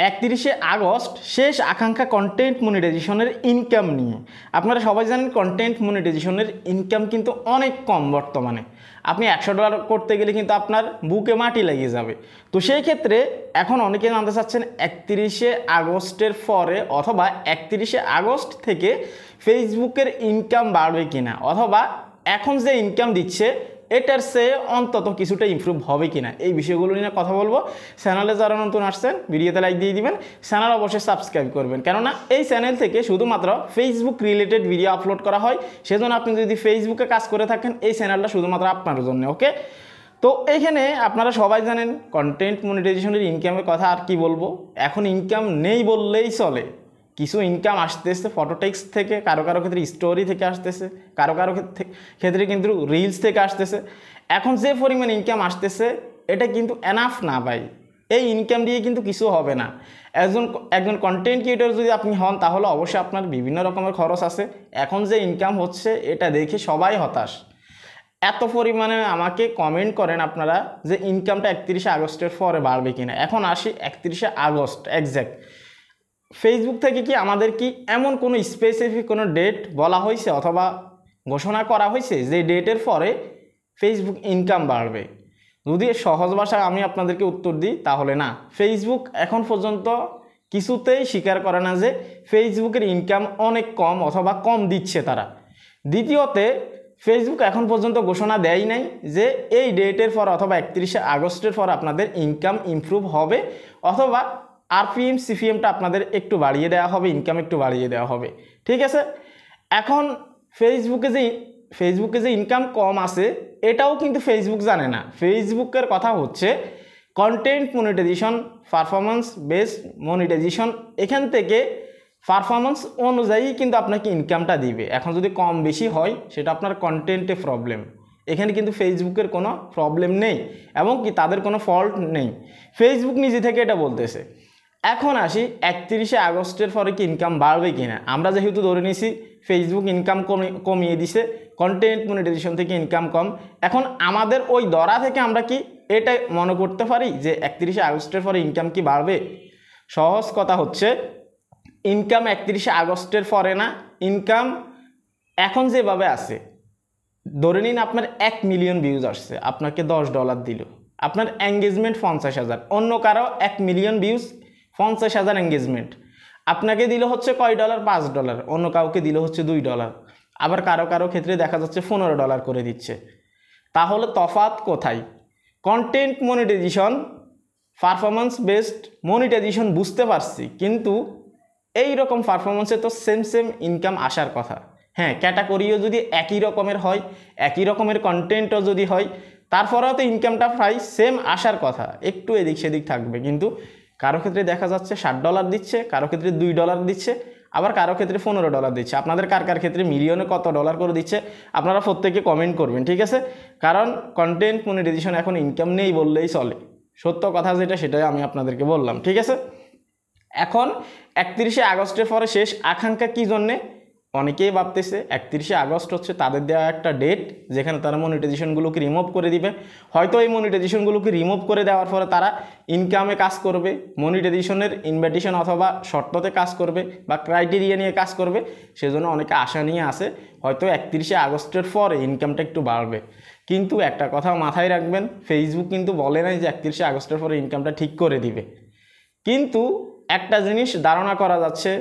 31শে August শেষ আকাঙ্ক্ষা content মনিটাইজেশনের ইনকাম নিয়ে। আপনারা সবাই জানেন কন্টেন্ট মনিটাইজেশনের ইনকাম কিন্তু অনেক কম বর্তমানে। আপনি $100 করতে গেলে কিন্তু আপনার বুকে মাটি লেগে যাবে। তো সেই ক্ষেত্রে এখন অনেকে জানতে চাচ্ছেন 31শে আগস্টের পরে অথবা 31শে আগস্ট থেকে ফেসবুকের ইনকাম বাড়বে কিনা, অথবা এখন যে ইনকাম দিচ্ছে এটার চেয়ে অন্তত কিছুটা ইমপ্রুভ হবে কিনা, এই বিষয়গুলো নিয়ে কথা বলবো। চ্যানেলে যারা নতুন আসছেন ভিডিওতে লাইক দিয়ে দিবেন, চ্যানেল অবশ্যই সাবস্ক্রাইব করবেন, কেননা এই চ্যানেল থেকে শুধুমাত্র ফেসবুক রিলেটেড ভিডিও আপলোড করা হয়। সেজন্য আপনি যদি ফেসবুকে কাজ করে থাকেন এই চ্যানেলটা শুধুমাত্র আপনার জন্য। ওকে, তো এইখানে আপনারা সবাই জানেন কন্টেন্ট মনিটাইজেশনের ইনকামের কথা আর কি বলবো। এখন ইনকাম নেই বললেই চলে। কিছু ইনকাম আসতেছে ফটো টেক্সট থেকে, কারো কারো ক্ষেত্রে স্টোরি থেকে আসতেছে, কারো কারো ক্ষেত্রে কিন্তু রিলস থেকে আসতেছে। এখন যে পরিমাণ ইনকাম আসতেছে এটা কিন্তু এনাফ না ভাই। এই ইনকাম দিয়ে কিন্তু কিছু হবে না। একজন কন্টেন্ট ক্রিয়েটর যদি আপনি হন তাহলে অবশ্যই আপনার বিভিন্ন রকমের খরচ আছে। এখন যে ইনকাম হচ্ছে এটা দেখে সবাই হতাশ। এত পরিমাণে আমাকে কমেন্ট করেন আপনারা যে ইনকামটা 31শে আগস্টের পরে বাড়বে কিনা। এখন আসি 31শে আগস্ট এক্স্যাক্ট ফেসবুক থেকে কি আমাদের কি এমন কোনো স্পেসিফিক কোনো ডেট বলা হয়েছে অথবা ঘোষণা করা হয়েছে যে ডেটের পরে ফেসবুক ইনকাম বাড়বে? যদি সহজ ভাষায় আমি আপনাদেরকে উত্তর দিই তাহলে না। ফেসবুক এখন পর্যন্ত কিছুতেই স্বীকার করে না যে ফেসবুকের ইনকাম অনেক কম অথবা কম দিচ্ছে তারা। দ্বিতীয়তে ফেসবুক এখন পর্যন্ত ঘোষণা দেয় নাই যে এই ডেটের পর অথবা 31শে আগস্টের পর আপনাদের ইনকাম ইমপ্রুভ হবে অথবা আরপিএম সিপিএমটা আপনাদের একটু বাড়িয়ে দেওয়া হবে, ইনকাম একটু বাড়িয়ে দেওয়া হবে। ঠিক আছে, এখন ফেসবুকে যে ইনকাম কম আছে এটাও কিন্তু ফেসবুক জানে না। ফেসবুকের কথা হচ্ছে content monetization, performance based monetization. এখান থেকে পারফরমেন্স অনুযায়ী কিন্তু আপনাকে ইনকামটা দিবে। এখন যদি কম বেশি হয় সেটা আপনার কন্টেন্টে প্রবলেম, এখানে কিন্তু ফেসবুকের কোনো প্রবলেম নেই এবং কি তাদের কোনো ফল্ট নেই। ফেসবুক নিজে থেকে এটা বলতেছে। এখন আসি 31শে আগস্টের পরে কি ইনকাম বাড়বে কিনা। আমরা যেহেতু ধরে নিয়েছি ফেসবুক ইনকাম কমিয়ে দিছে, কন্টেন্ট মনিটাইজেশন থেকে ইনকাম কম। এখন আমাদের ওই ধরা থেকে আমরা কি এটা মনে করতে পারি যে 31শে আগস্টের পরে ইনকাম কি বাড়বে? সহজ কথা হচ্ছে ইনকাম 31শে আগস্টের পরে না। ইনকাম এখন যেভাবে আছে, ধরে নিন আপনার 1 মিলিয়ন ভিউজ আসছে, আপনাকে $10 দিল, আপনার এঙ্গেজমেন্ট 50,000। অন্য কারো 1 মিলিয়ন ভিউজ 50,000 এঙ্গেজমেন্ট, আপনাকে দিল হচ্ছে কয় ডলার? $5। অন্য কাউকে দিল হচ্ছে $2। আবার কারো কারো ক্ষেত্রে দেখা যাচ্ছে $15 করে দিচ্ছে। তাহলে তফাৎ কোথায়? Content monetization, performance based monetization বুঝতে পারছি, কিন্তু এই রকম পারফরমেন্সে তো সেম ইনকাম আসার কথা। হ্যাঁ, ক্যাটাগরিও যদি একই রকমের হয়, একই রকমের কন্টেন্টও যদি হয়, তারপরেও তো ইনকামটা প্রায় সেম আসার কথা, একটু এদিক সেদিক থাকবে। কিন্তু কারো ক্ষেত্রে দেখা যাচ্ছে $60 দিচ্ছে, কারো ক্ষেত্রে $2 দিচ্ছে, আবার কারো ক্ষেত্রে $15 দিচ্ছে। আপনাদের কার ক্ষেত্রে মিলিয়নে কত ডলার করে দিচ্ছে আপনারা প্রত্যেকে কমেন্ট করবেন, ঠিক আছে? কারণ কন্টেন্ট মনিটাইজেশন এখন ইনকাম নেই বললেই চলে। সত্য কথা যেটা সেটাই আমি আপনাদেরকে বললাম, ঠিক আছে? এখন 31শে আগস্টের পরে শেষ আকাঙ্ক্ষা কী জন্যে অনেকেই ভাবতেছে 31শে আগস্ট হচ্ছে তাদের দেওয়া একটা ডেট যেখানে তারা মনিটাইজেশনগুলোকে রিমুভ করে দিবে। হয়তো এই মনিটাইজেশনগুলোকে রিমুভ করে দেওয়ার পরে তারা ইনকামে কাজ করবে, মনিটাইজেশনের ইনভাইটেশন অথবা শর্ততে কাজ করবে বা ক্রাইটেরিয়া নিয়ে কাজ করবে। সেজন্য অনেকে আশা নিয়ে আসে হয়তো 31শে আগস্টের পরে ইনকামটা একটু বাড়বে। কিন্তু একটা কথা মাথায় রাখবেন, ফেসবুক কিন্তু বলে নাই যে 31শে আগস্টের পরে ইনকামটা ঠিক করে দিবে। কিন্তু একটা জিনিস ধারণা করা যাচ্ছে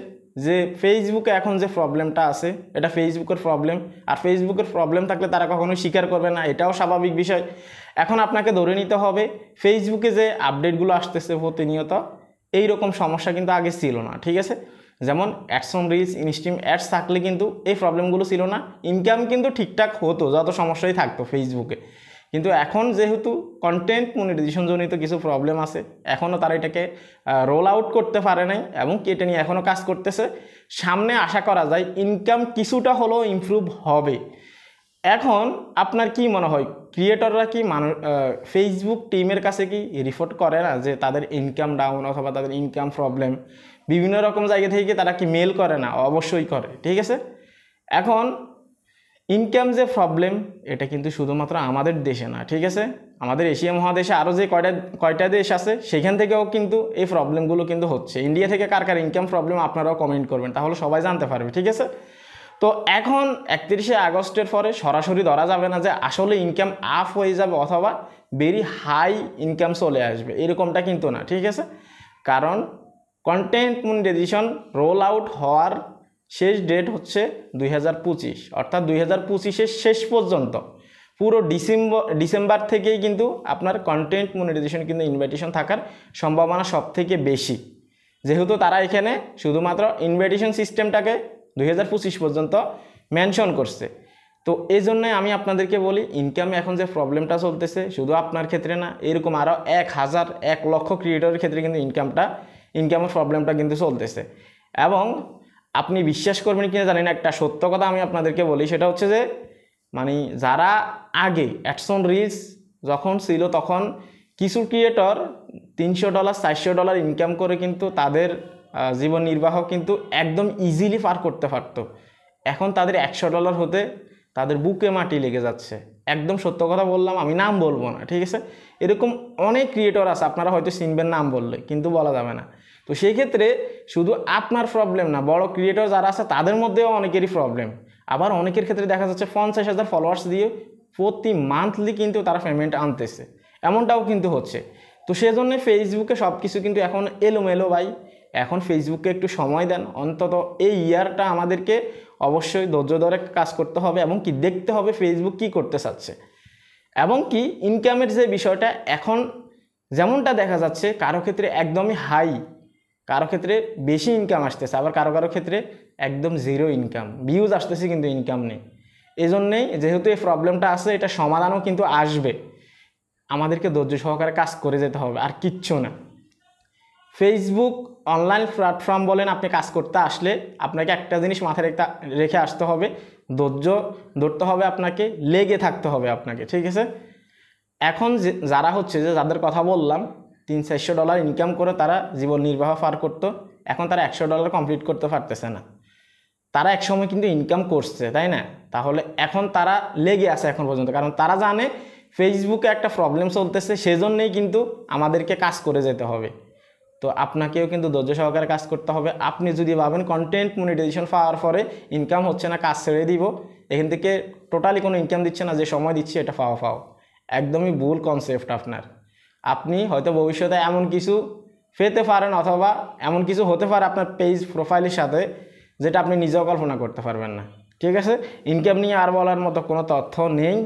যে ফেসবুকে এখন যে প্রবলেমটা আছে এটা ফেসবুকের প্রবলেম, আর ফেসবুকের প্রবলেম থাকলে তারা কখনোই স্বীকার করবে না, এটাও স্বাভাবিক বিষয়। এখন আপনাকে ধরে নিতে হবে ফেসবুকে যে আপডেটগুলো আসতেছে প্রতিনিয়ত এই রকম সমস্যা কিন্তু আগে ছিল না, ঠিক আছে? যেমন ads on reels, instream ads থাকলে কিন্তু এই প্রবলেমগুলো ছিল না, ইনকাম কিন্তু ঠিকঠাক হতো, যত সমস্যাই থাকতো ফেসবুকে। কিন্তু এখন যেহেতু কন্টেন্ট মনিটাইজেশন জনিত কিছু প্রবলেম আছে, এখনও তারা এটাকে রোল আউট করতে পারে নাই এবং এটা নিয়ে এখনও কাজ করতেছে। সামনে আশা করা যায় ইনকাম কিছুটা হলেও ইমপ্রুভ হবে। এখন আপনার কি মনে হয় ক্রিয়েটররা কি ফেসবুক টিমের কাছে কি রিপোর্ট করে না যে তাদের ইনকাম ডাউন অথবা তাদের ইনকাম প্রবলেম? বিভিন্ন রকম জায়গা থেকে তারা কি মেল করে না? অবশ্যই করে, ঠিক আছে? এখন ইনকাম যে প্রবলেম এটা কিন্তু শুধুমাত্র আমাদের দেশে না, ঠিক আছে, আমাদের এশিয়া মহাদেশে আরও যে কয়টা দেশ আছে সেখান থেকেও কিন্তু এই প্রবলেমগুলো কিন্তু হচ্ছে। ইন্ডিয়া থেকে কার কার ইনকাম প্রবলেম আপনারাও কমেন্ট করবেন, তাহলে সবাই জানতে পারবে, ঠিক আছে। তো এখন 31শে আগস্টের পরে সরাসরি ধরা যাবে না যে আসলে ইনকাম আপ হয়ে যাবে অথবা ভেরি হাই ইনকাম চলে আসবে, এরকমটা কিন্তু না, ঠিক আছে। কারণ কন্টেন্ট মনিটাইজেশন রোল আউট হওয়ার শেষ ডেট হচ্ছে 2025, অর্থাৎ 2025-এর শেষ পর্যন্ত পুরো ডিসেম্বর থেকেই কিন্তু আপনার কন্টেন্ট মনিটাইজেশন কিন্তু ইনভাইটেশন থাকার সম্ভাবনা সব থেকে বেশি, যেহেতু তারা এখানে শুধুমাত্র ইনভাইটেশন সিস্টেমটাকে 2025 পর্যন্ত মেনশন করছে। তো এই জন্যই আমি আপনাদেরকে বলি ইনকামে এখন যে প্রবলেমটা চলতেছে শুধু আপনার ক্ষেত্রে না, এরকম আরও 1 লক্ষ ক্রিয়েটরের ক্ষেত্রে কিন্তু ইনকামের প্রবলেমটা কিন্তু চলতেছে। এবং আপনি বিশ্বাস করবেন কিনা জানি না, একটা সত্য কথা আমি আপনাদেরকে বলি, সেটা হচ্ছে যে মানে যারা আগে অ্যাডসন রিলস যখন ছিল তখন কিছু ক্রিয়েটর $300 $400 ইনকাম করে কিন্তু তাদের জীবন নির্বাহ কিন্তু একদম ইজিলি পার করতে পারতো। এখন তাদের $100 হতে তাদের বুকে মাটি লেগে যাচ্ছে, একদম সত্য কথা বললাম, আমি নাম বলবো না, ঠিক আছে। এরকম অনেক ক্রিয়েটর আছে, আপনারা হয়তো চিনবেন নাম বললে, কিন্তু বলা যাবে না। তো সেই ক্ষেত্রে শুধু আপনার প্রবলেম না, বড় ক্রিয়েটর যারা আছে তাদের মধ্যেও অনেকেরই প্রবলেম। আবার অনেকের ক্ষেত্রে দেখা যাচ্ছে 50,000 ফলোয়ার্স দিয়ে প্রতি মান্থলি কিন্তু তারা পেমেন্ট আনতেছে, এমনটাও কিন্তু হচ্ছে। তো সেজন্য ফেসবুকে সব কিছু কিন্তু এখন এলোমেলো ভাই। এখন ফেসবুককে একটু সময় দেন, অন্তত এই ইয়ারটা আমাদেরকে অবশ্যই ধৈর্য ধরে কাজ করতে হবে এবং কি দেখতে হবে ফেসবুক কি করতে চাচ্ছে। এবং কি ইনকামের যে বিষয়টা এখন যেমনটা দেখা যাচ্ছে কারো ক্ষেত্রে একদমই হাই, কারো ক্ষেত্রে বেশি ইনকাম আসতেছে, আবার কারো ক্ষেত্রে একদম জিরো ইনকাম, ভিউজ আসতেছে কিন্তু ইনকাম নেই। এই জন্যেই যেহেতু এই প্রবলেমটা আছে, এটা সমাধানও কিন্তু আসবে, আমাদেরকে ধৈর্য সহকারে কাজ করে যেতে হবে, আর কিচ্ছু না। ফেসবুক অনলাইন প্ল্যাটফর্ম বলেন, আপনি কাজ করতে আসলে আপনাকে একটা জিনিস মাথায় রেখে আসতে হবে, ধৈর্য ধরতে হবে, আপনাকে লেগে থাকতে হবে আপনাকে, ঠিক আছে। এখন যারা হচ্ছে যে যাদের কথা বললাম $300-400 ইনকাম করে তারা জীবন নির্বাহ পার করতো, এখন তারা $100 কমপ্লিট করতে পারতেছে না। তারা একসময় কিন্তু ইনকাম করছে, তাই না? তাহলে এখন তারা লেগে আছে এখন পর্যন্ত, কারণ তারা জানে ফেসবুকে একটা প্রবলেম চলতেছে, সেজন্যই কিন্তু আমাদেরকে কাজ করে যেতে হবে। তো আপনাকেও কিন্তু ধৈর্য সহকারে কাজ করতে হবে। আপনি যদি ভাবেন কন্টেন্ট মনিটাইজেশন পাওয়ার পরে ইনকাম হচ্ছে না, কাজ ছেড়ে দিব, এখান থেকে টোটালি কোনো ইনকাম দিচ্ছে না, যে সময় দিচ্ছে এটা পাও, একদমই ভুল কনসেপ্ট আপনার। আপনি হয়তো ভবিষ্যতে এমন কিছু পেতে পারেন অথবা এমন কিছু হতে পারে আপনার পেজ প্রোফাইলের সাথে যেটা আপনি নিজেও কল্পনা করতে পারবেন না, ঠিক আছে। ইনকাম নিয়ে আর বলার মতো কোনো তথ্য নেই।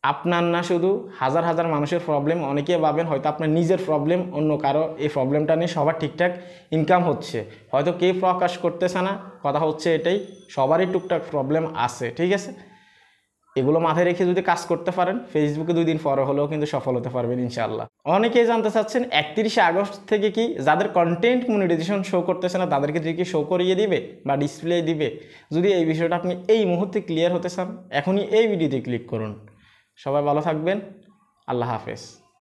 আপনার না, শুধু হাজার হাজার মানুষের প্রবলেম। অনেকে ভাবেন হয়তো আপনার নিজের প্রবলেম, অন্য কারো এই প্রবলেমটা নিয়ে সবার ঠিকঠাক ইনকাম হচ্ছে, হয়তো কেউ প্রকাশ করতেছে না, কথা হচ্ছে এটাই, সবারই টুকটাক প্রবলেম আছে, ঠিক আছে। এগুলো মাথায় রেখে যদি কাজ করতে পারেন, ফেসবুকে 2 দিন পরে হলেও কিন্তু সফল হতে পারবেন ইনশাআল্লাহ। অনেকেই জানতে চাচ্ছেন 31শে আগস্ট থেকে কি যাদের কন্টেন্ট মনিটাইজেশন শো করতেছে না তাদেরকে কি শো করিয়ে দিবে বা ডিসপ্লে দিবে? যদি এই বিষয়টা আপনি এই মুহূর্তে ক্লিয়ার হতে চান, এখনই এই ভিডিওতে ক্লিক করুন। সবাই ভালো থাকবেন, আল্লাহ হাফেজ।